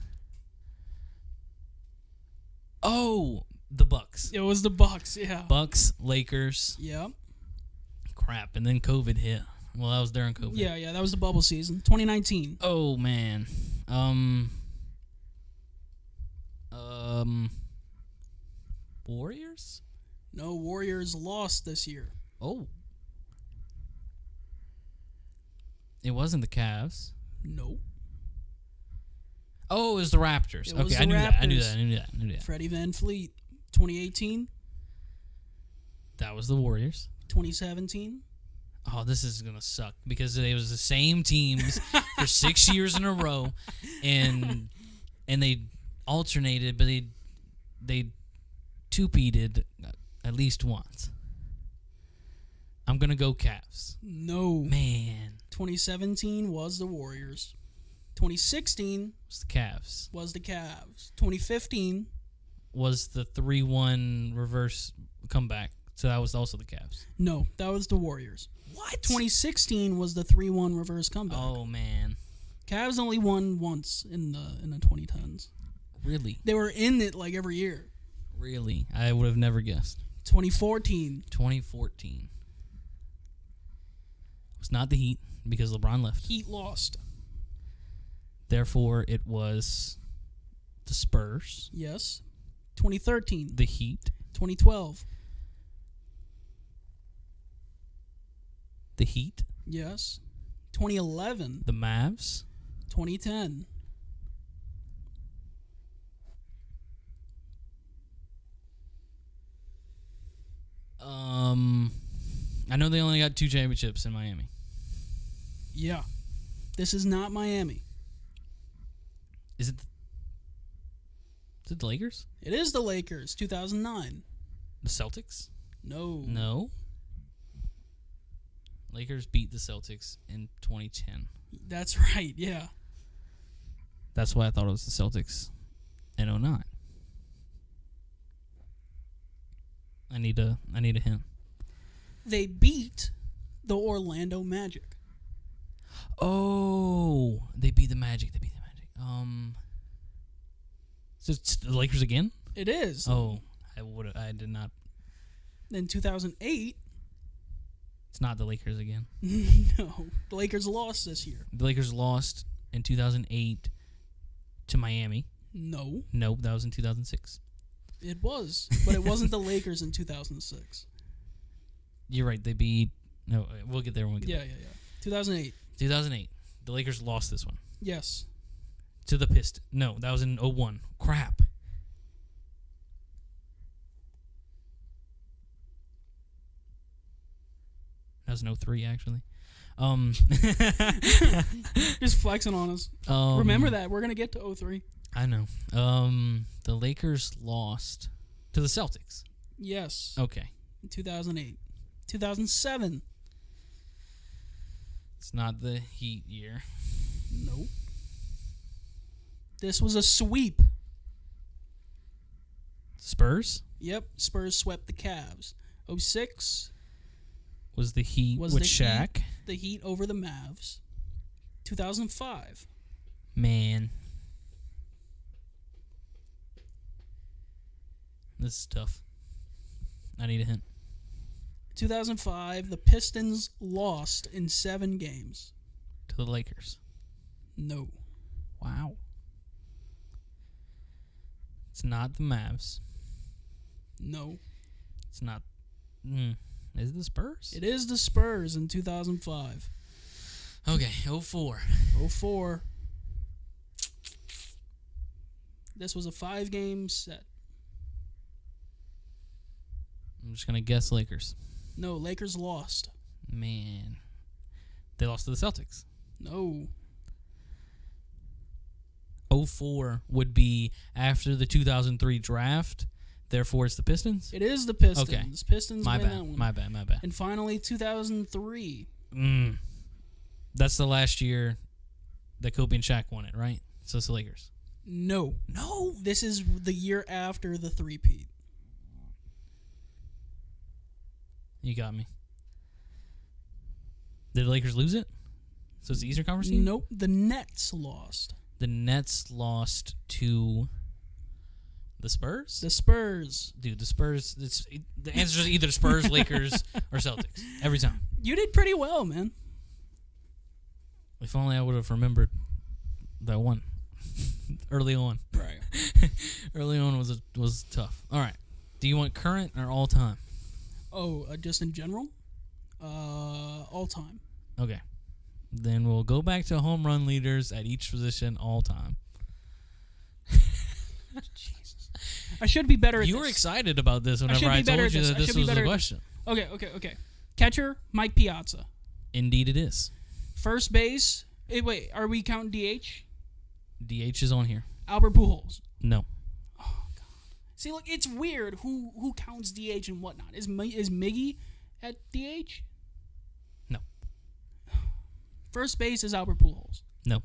Oh, the Bucks. It was the Bucks, yeah. Bucks, Lakers. Yeah. Crap, and then COVID hit. Well, that was during COVID. Yeah, that was the bubble season. 2019. Oh man. Warriors? No, Warriors lost this year. Oh. It wasn't the Cavs. No. Oh, it was the Raptors. It was okay, the I knew Raptors. that. Freddie Van Fleet. 2018. That was the Warriors. 2017. Oh, this is gonna suck because it was the same teams for 6 years in a row, and they alternated, but they two-peated at least once. I'm gonna go Cavs. No. Man, 2017 was the Warriors. 2016 was the Cavs. was the Cavs. 2015 Was the 3-1 reverse comeback. So that was also the Cavs. no, that was the Warriors. What? 2016 was the 3-1 reverse comeback. Oh man, Cavs only won once in the 2010s. really? They were in it like every year. Really? I would have never guessed. 2014. 2014 was not the Heat because LeBron left. Heat lost. Therefore, it was the Spurs, Yes. 2013. the Heat, 2012. the Heat, Yes. 2011. the Mavs, 2010. I know they only got 2 championships in Miami. Yeah. This is not Miami. Is it the Lakers? It is the Lakers. 2009. The Celtics? No. No. Lakers beat the Celtics in 2010. That's right. Yeah. That's why I thought it was the Celtics in 2009. I need a hint. They beat the Orlando Magic. Oh, they beat the Magic. So it's the Lakers again? It is. Oh, I did not. Then 2008, It's not the Lakers again. no, the Lakers lost this year. The Lakers lost in 2008 to Miami. No, Nope, that was in 2006. it was, but it wasn't the Lakers in 2006. You're right. They beat. No, we'll get there when we get Yeah. 2008. there. 2008. The Lakers lost this one Yes. to the Pistons. No, that was in 01. Crap. That was in 03, actually. Just flexing on us. Remember that. We're going to get to 03. I know. The Lakers lost to the Celtics. Yes. Okay. In 2008. 2007. It's not the Heat year. Nope. This was a sweep. Spurs Yep. Spurs swept the Cavs. 06. was the Heat Was with the Shaq. Heat. The Heat over the Mavs. 2005. Man. This is tough. I need a hint. 2005. The Pistons lost in 7 games. To the Lakers. No. Wow. It's not the Mavs. No. It's not. Is it the Spurs? It is the Spurs in 2005. Okay, 04. 04. This was a 5-game set. I'm just going to guess Lakers. No, Lakers lost. Man. They lost to the Celtics. No. 04 would be after the 2003 draft. Therefore, it's the Pistons? It is the Pistons. Okay. Pistons My win bad. that one. My bad. My bad. And finally, 2003. That's the last year that Kobe and Shaq won it, right? So it's the Lakers. No. No. This is the year after the three-peat. You got me. Did the Lakers lose it? So it's the Eastern Conference team? Nope. The Nets lost. The Nets lost to the Spurs? The Spurs. Dude, the Spurs. The answer is either Spurs, Lakers, or Celtics. Every time. You did pretty well, man. If only I would have remembered that one early on. Right. Early on was tough. All right. Do you want current or all time? Oh, just in general? All time. Okay. Then we'll go back to home run leaders at each position all time. Jesus. I should be better at You this. were excited about this whenever should I be better told at you this. that I this should be was the better at question. Okay. Catcher, Mike Piazza. Indeed it is. First base. Wait, are we counting DH? DH is on here. Albert Pujols. No. Oh, God. See, look, it's weird who counts DH and whatnot. Is Miggy at DH? No. First base is Albert Pujols. No.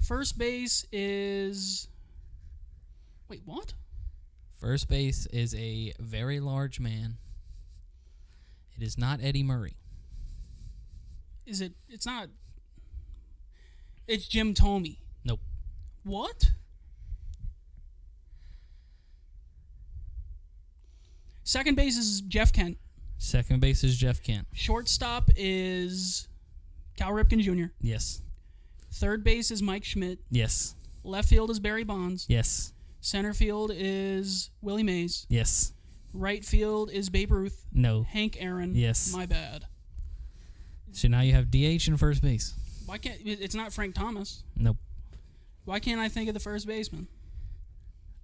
First base is... Wait, what? First base is a very large man. It is not Eddie Murray. Is it... It's not... It's Jim Thome. Nope. What? Second base is Jeff Kent. Second base is Jeff Kent. Shortstop is Cal Ripken Jr. Yes. Third base is Mike Schmidt. Yes. Left field is Barry Bonds. Yes. Center field is Willie Mays. Yes. Right field is Babe Ruth. No. Hank Aaron. Yes. My bad. So now you have DH and first base. Why can't... It's not Frank Thomas. Nope. Why can't I think of the first baseman?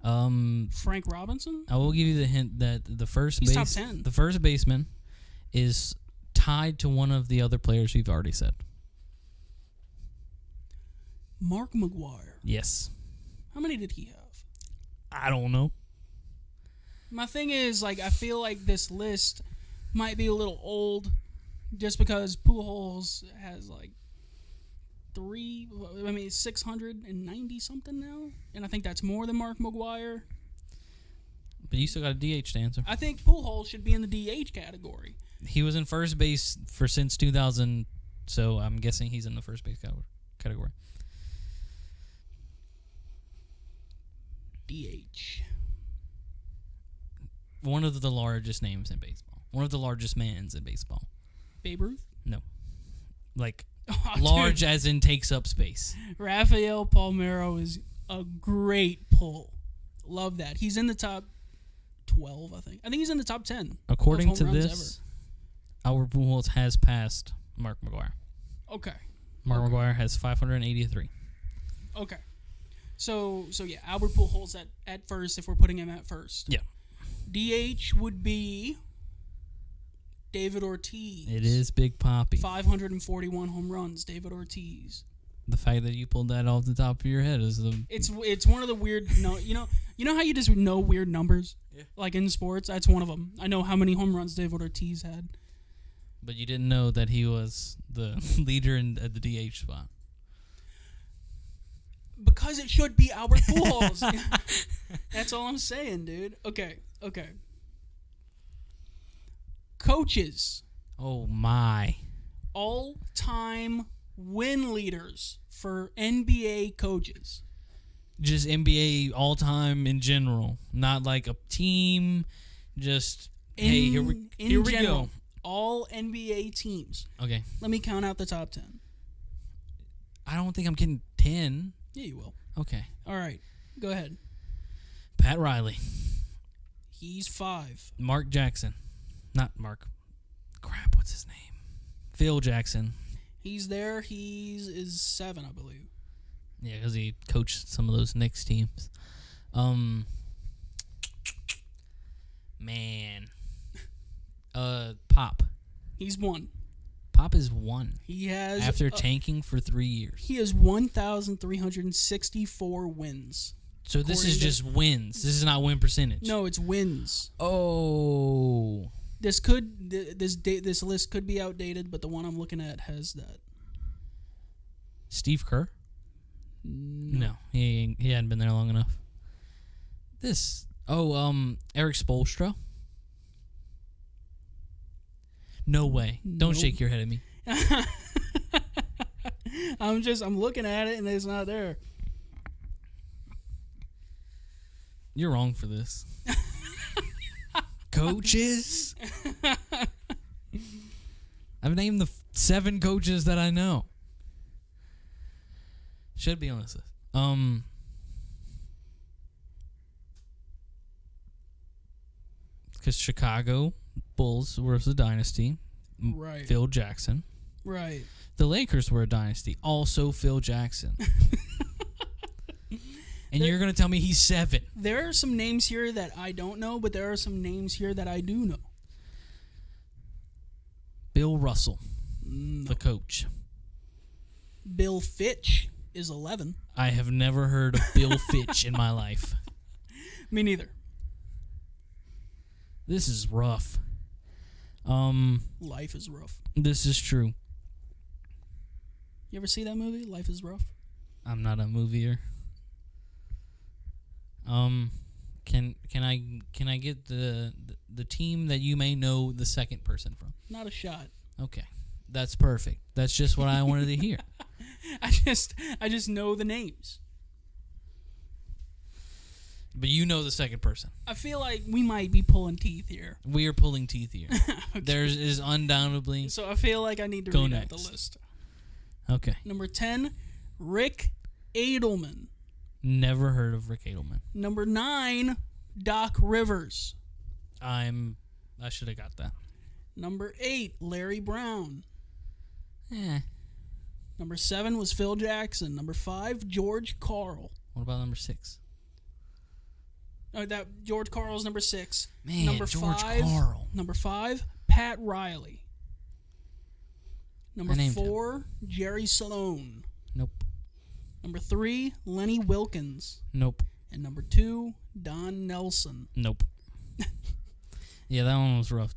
I Frank Robinson? will give you the hint that the first He's base, top 10. the first baseman is tied to one of the other players we've already said. Mark McGwire. Yes. How many did he have? I don't know. My thing is, like, I feel like this list might be a little old just because Pujols has, like, 690 something now. And I think that's more than Mark McGwire. But you still got a DH to answer. I think Pujols should be in the DH category. He was in first base for since 2000, so I'm guessing he's in the first base category. DH. one of the largest names in baseball. One of the largest mans in baseball. Babe Ruth? No. Like, Oh, large dude. as in takes up space. Rafael Palmeiro is a great pull. Love that. He's in the top 12, I think. I think he's in the top 10. According of to home runs this, Albert Pujols has passed Mark McGwire. ever. Okay. Mark McGwire has 583. Okay. So yeah, Albert Pujols at first if we're putting him at first. Yeah. DH would be David Ortiz. It is Big Poppy. 541 home runs, David Ortiz. The fact that you pulled that off the top of your head is the... It's one of the weird you know how you just know weird numbers? Yeah. Like in sports, that's one of them. I know how many home runs David Ortiz had. But you didn't know that he was the leader at the DH spot. Because it should be Albert Pujols. That's all I'm saying, dude. Okay. Coaches. Oh, my. All-time win leaders for NBA coaches. Just NBA all-time in general. Not like a team. Just, hey, here we go. All NBA teams. Okay. Let me count out the top 10. I don't think I'm getting 10. Yeah, you will. Okay. All right. Go ahead. Pat Riley. He's 5. Mark Jackson. Not Mark. Crap, what's his name? Phil Jackson. He's there. Is 7, I believe. Yeah, because he coached some of those Knicks teams. Man. Pop. He's 1. Pop is 1. He has After tanking for 3 years. He has 1,364 wins. So this according is just wins. This is not win percentage. No, it's wins. Oh. This list could be outdated, but the one I'm looking at has that. Steve Kerr? No, he hadn't been there long enough. Eric Spoelstra? No way. Don't Nope. shake your head at me. I'm looking at it and it's not there. You're wrong for this. Coaches? I've named the 7 coaches that I know. Should be on this list. Because Chicago Bulls were a dynasty. Right. Phil Jackson. Right. The Lakers were a dynasty. Also Phil Jackson. And you're going to tell me he's 7. There are some names here that I don't know, but there are some names here that I do know. Bill Russell, No. the coach. Bill Fitch is 11. I have never heard of Bill Fitch in my life. Me neither. This is rough. Life is rough. This is true. You ever see that movie, Life is Rough? I'm not a movier. Can I get the team that you may know the second person from? Not a shot. Okay. That's perfect. That's just what I wanted to hear. I just know the names. But you know the second person. I feel like we might be pulling teeth here. We are pulling teeth here. Okay. There is undoubtedly... So I feel like I need to Go read out the next. list. Okay. Number 10, Rick Edelman. Never heard of Rick Edelman. Number 9, Doc Rivers. I should have got that. Number 8, Larry Brown. Eh. Number 7 was Phil Jackson. Number 5, George Karl. What about number 6? That George Karl's number 6. Man, number George 5, Karl. Number 5, Pat Riley. Number I named 4, Jerry Sloan. Nope. Number 3, Lenny Wilkins. Nope. And number 2, Don Nelson. Nope. Yeah, that one was rough.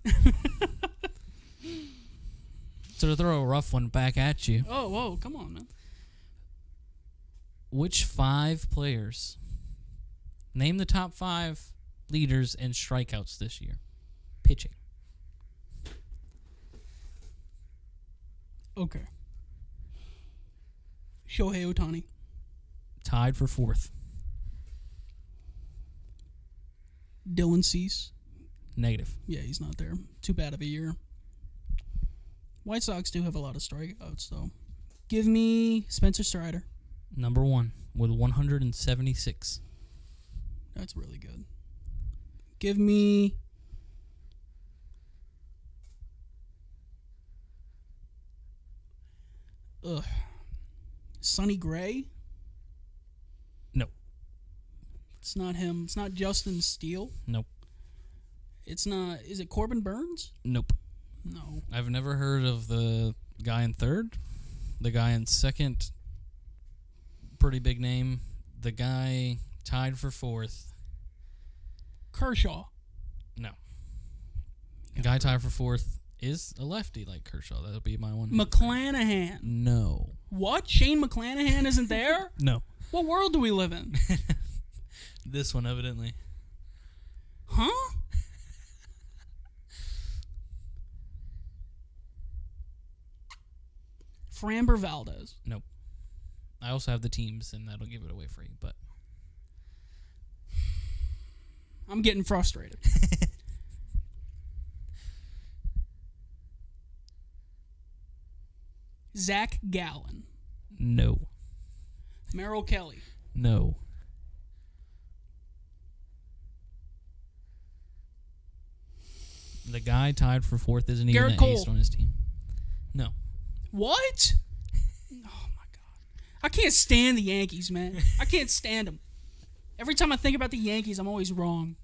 So to throw a rough one back at you, Oh, whoa, come on, man. which 5 players, name the top 5 leaders in strikeouts this year? Pitching. Okay. Shohei Ohtani. Tied for 4th. Dylan Cease. Negative. Yeah, he's not there. Too bad of a year. White Sox do have a lot of strikeouts, though. Give me Spencer Strider. Number 1 with 176. That's really good. Give me... Sonny Gray? No. It's not him. It's not Justin Steele. Nope. It's not... Is it Corbin Burns? Nope. No. I've never heard of the guy in third. The guy in second, pretty big name. The guy tied for fourth. Kershaw. No. The guy tied for fourth is a lefty like Kershaw. That'll be my one. McClanahan. No. What? Shane McClanahan isn't there? No. What world do we live in? This one, evidently. Huh? Framber Valdez. Nope. I also have the teams, and that'll give it away for you, but... I'm getting frustrated. Zach Gallen. No. Merrill Kelly. No. The guy tied for fourth isn't even Garrett an Cole. ace on his team. No. What? Oh my god. I can't stand the Yankees, man. I can't stand them. Every time I think about the Yankees, I'm always wrong.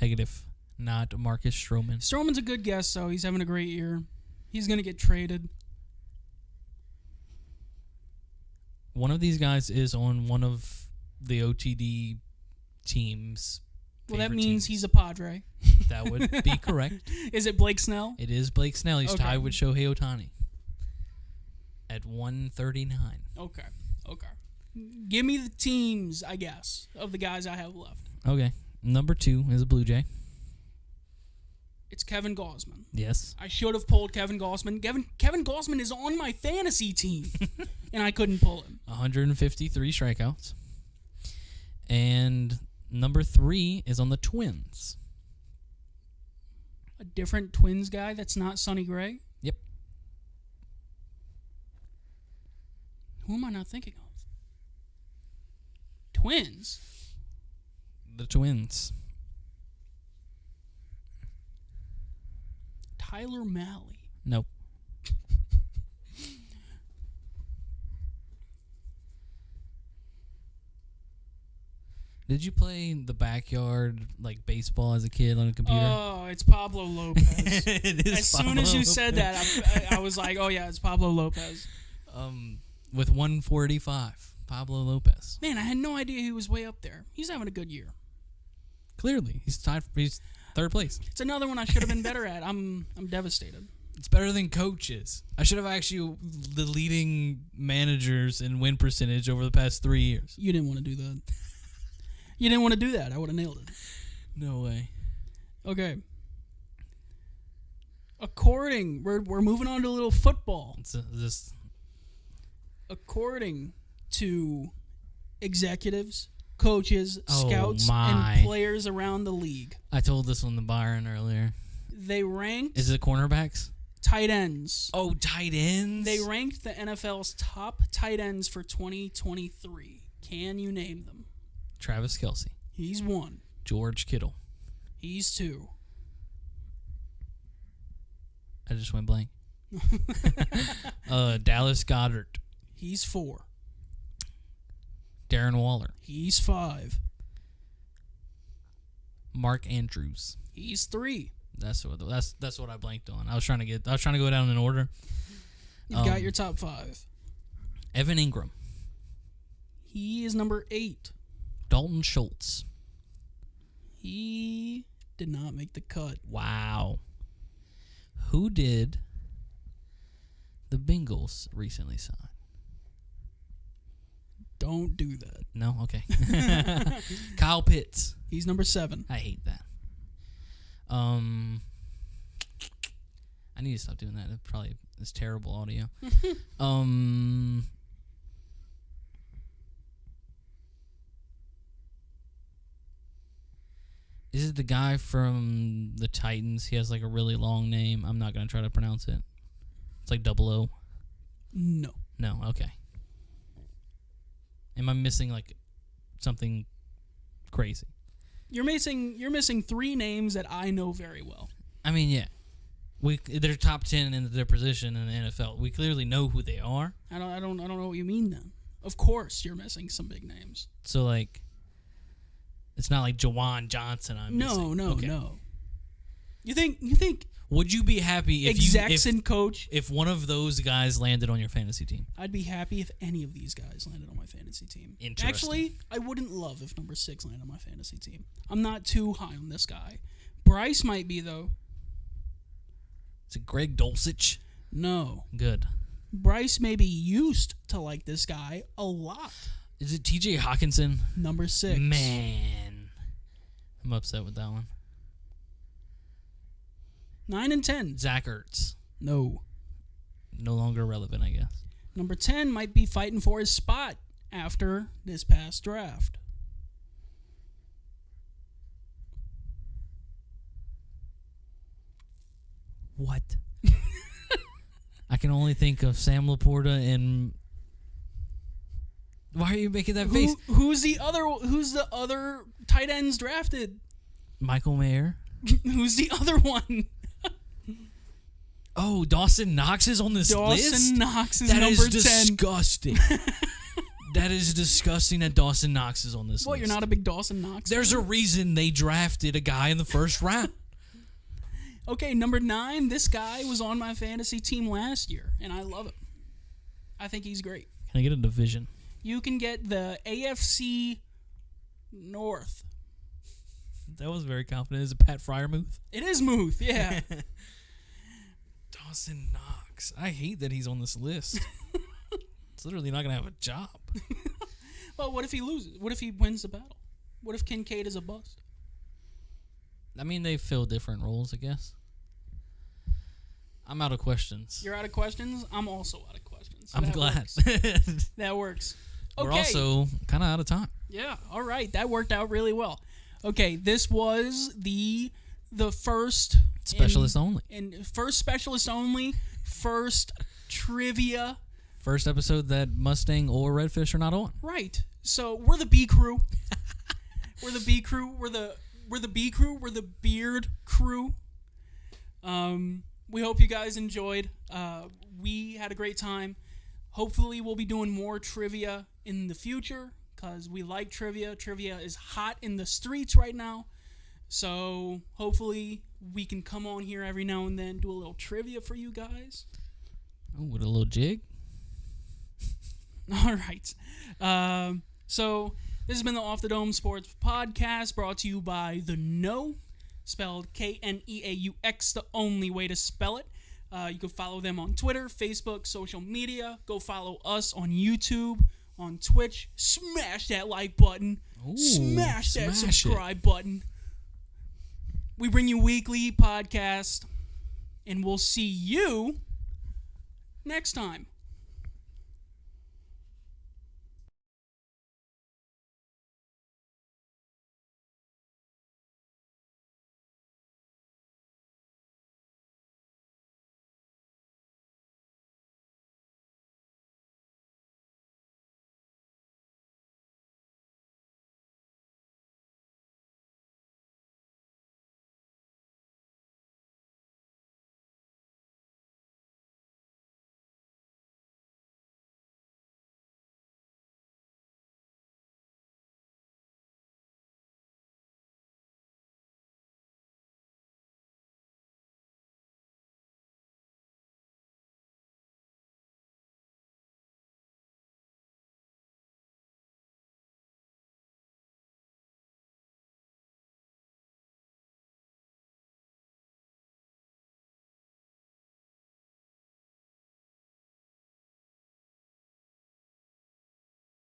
Negative. Not Marcus Stroman. Stroman's a good guess, so he's having a great year. He's going to get traded. One of these guys is on one of the OTD teams. Well, that favorite means teams. he's a Padre. That would be correct. Is it Blake Snell? It is Blake Snell. He's Okay. tied with Shohei Ohtani at 139. Okay. Give me the teams, I guess, of the guys I have left. Okay. Number 2 is a Blue Jay. It's Kevin Gausman. Yes. I should have pulled Kevin Gausman. Kevin Gausman is on my fantasy team, and I couldn't pull him. 153 strikeouts. And number 3 is on the Twins. A different Twins guy that's not Sonny Gray? Yep. Who am I not thinking of? Twins? The Twins. Tyler Mahle. Nope. Did you play the backyard like baseball as a kid on a computer? Oh, it's Pablo Lopez. It is As soon as you said that, I was like, oh yeah, it's Pablo Lopez. With 145, Pablo Lopez. Man, I had no idea he was way up there. He's having a good year. Clearly, he's third place. It's another one I should have been better at. I'm devastated. It's better than coaches. I should have actually the leading managers in win percentage over the past 3 years. You didn't want to do that. You didn't want to do that. I would have nailed it. No way. Okay. We're moving on to a little football. It's just According to executives, coaches, Oh, scouts, my. and players around the league, I told this one to Byron earlier. they ranked Is it cornerbacks? tight ends. Oh, tight ends. They ranked the NFL's top tight ends for 2023. Can you name them? Travis Kelce, He's 1. George Kittle. He's 2. I just went blank. Dallas Goddard, He's 4. Darren Waller, He's 5. Mark Andrews. He's 3. That's what I blanked on. I was trying to go down in order. You've got your top 5. Evan Ingram, He is number 8. Dalton Schultz. He did not make the cut. Wow. Who did the Bengals recently sign? Don't do that. No? Okay. Kyle Pitts. He's number 7. I hate that. I need to stop doing that. It probably is terrible audio. Is it the guy from the Titans? He has like a really long name. I'm not gonna try to pronounce it. It's like double O. No. No, okay. Am I missing like something crazy? You're missing 3 names that I know very well. I mean, yeah. They're top 10 in their position in the NFL. We clearly know who they are. I don't know what you mean then. Of course you're missing some big names. So like it's not like Jawan Johnson I'm missing. No. You think would you be happy if execs and coach? if one of those guys landed on your fantasy team? I'd be happy if any of these guys landed on my fantasy team. Interesting. Actually, I wouldn't love if number 6 landed on my fantasy team. I'm not too high on this guy. Bryce might be though. Is it Greg Dulcich? No. Good. Bryce maybe used to like this guy a lot. Is it TJ Hawkinson? Number 6. Man. I'm upset with that one. 9 and 10. Zach Ertz. No. No longer relevant, I guess. Number 10 might be fighting for his spot after this past draft. What? I can only think of Sam Laporta and... Why are you making that face? Who's the other tight ends drafted? Michael Mayer. Who's the other one? Oh, Dawson Knox is on this list? Dawson Knox is That number is 10. disgusting. That is disgusting that Dawson Knox is on this What, list. you're not a big Dawson Knox There's fan? a reason they drafted a guy in the first round. Okay, number 9, this guy was on my fantasy team last year, and I love him. I think he's great. Can I get a division? You can get the AFC North. That was very confident. Is it Pat Fryermuth? It is Muth, yeah. Dawson Knox. I hate that he's on this list. It's literally not going to have a job. Well, what if he loses? What if he wins the battle? What if Kincaid is a bust? I mean, they fill different roles, I guess. I'm out of questions. You're out of questions? I'm also out of questions. So I'm that glad. works. That works. Okay. We're also kind of out of time. Yeah, all right. That worked out really well. Okay, this was the first... Specialist only. And first specialist only, first trivia. First episode that Mustang or Redfish are not on. Right. So we're the B crew. We're the B crew. We're the B crew. We're the beard crew. We hope you guys enjoyed. We had a great time. Hopefully we'll be doing more trivia in the future because we like trivia. Trivia is hot in the streets right now. So hopefully we can come on here every now and then, do a little trivia for you guys. Oh, with a little jig. All right. So this has been the Off the Dome Sports Podcast, brought to you by The Know, spelled Kneaux, the only way to spell it. You can follow them on Twitter, Facebook, social media. Go follow us on YouTube, on Twitch. Smash that like button. Ooh, smash that smash subscribe button. We bring you weekly podcast, and we'll see you next time.